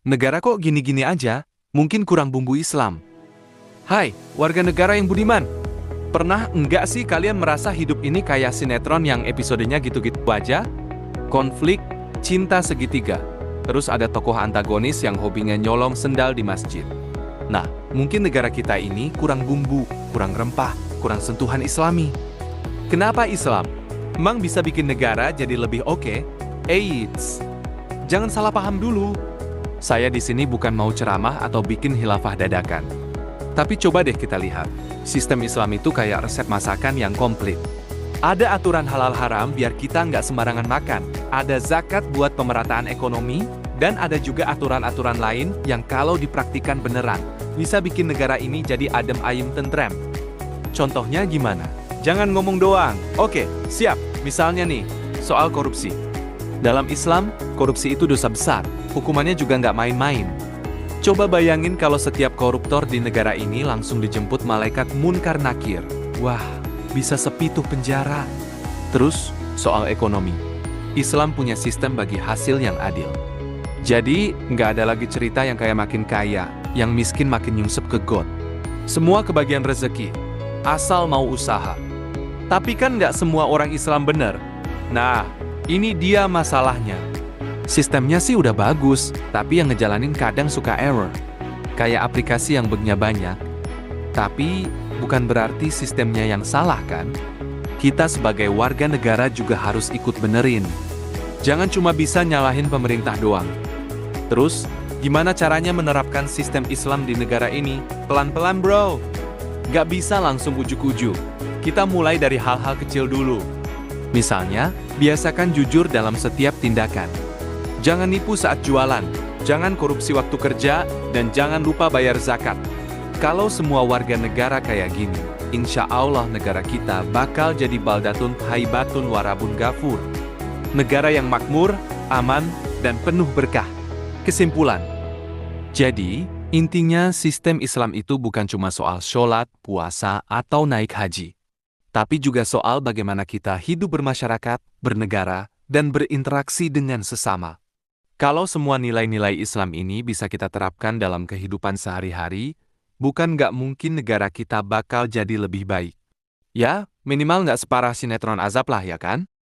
negara kok gini-gini aja, mungkin kurang bumbu Islam. Hai, warga negara yang budiman. Pernah enggak sih kalian merasa hidup ini kayak sinetron yang episodenya gitu-gitu aja? Konflik, cinta segitiga. Terus ada tokoh antagonis yang hobinya nyolong sendal di masjid. Nah, mungkin negara kita ini kurang bumbu, kurang rempah, kurang sentuhan Islami. Kenapa Islam? Emang bisa bikin negara jadi lebih oke? Eits, jangan salah paham dulu. Saya di sini bukan mau ceramah atau bikin khilafah dadakan. Tapi coba deh kita lihat, sistem Islam itu kayak resep masakan yang komplit. Ada aturan halal haram biar kita nggak sembarangan makan. Ada zakat buat pemerataan ekonomi, dan ada juga aturan-aturan lain yang kalau dipraktikkan beneran, bisa bikin negara ini jadi adem ayem tentrem. Contohnya gimana? Jangan ngomong doang. Oke, siap. Misalnya nih, soal korupsi. Dalam Islam, korupsi itu dosa besar. Hukumannya juga nggak main-main. Coba bayangin kalau setiap koruptor di negara ini langsung dijemput malaikat Munkar Nakir. Wah, bisa sepi tuh penjara. Terus, soal ekonomi. Islam punya sistem bagi hasil yang adil. Jadi, nggak ada lagi cerita yang kayak makin kaya, yang miskin makin nyungsep ke got. Semua kebagian rezeki, asal mau usaha. Tapi kan nggak semua orang Islam bener. Nah, ini dia masalahnya. Sistemnya sih udah bagus, tapi yang ngejalanin kadang suka error. Kayak aplikasi yang bugnya banyak. Tapi, bukan berarti sistemnya yang salah kan? Kita sebagai warga negara juga harus ikut benerin. Jangan cuma bisa nyalahin pemerintah doang. Terus, gimana caranya menerapkan sistem Islam di negara ini? Pelan-pelan bro. Gak bisa langsung ujuk-ujuk. Kita mulai dari hal-hal kecil dulu. Misalnya, biasakan jujur dalam setiap tindakan. Jangan nipu saat jualan, jangan korupsi waktu kerja, dan jangan lupa bayar zakat. Kalau semua warga negara kayak gini, insya Allah negara kita bakal jadi baldatun haibatun warabun gafur. Negara yang makmur, aman, dan penuh berkah. Kesimpulan. Jadi, intinya sistem Islam itu bukan cuma soal sholat, puasa, atau naik haji. Tapi juga soal bagaimana kita hidup bermasyarakat, bernegara, dan berinteraksi dengan sesama. Kalau semua nilai-nilai Islam ini bisa kita terapkan dalam kehidupan sehari-hari, bukan nggak mungkin negara kita bakal jadi lebih baik. Ya, minimal nggak separah sinetron azab lah ya kan?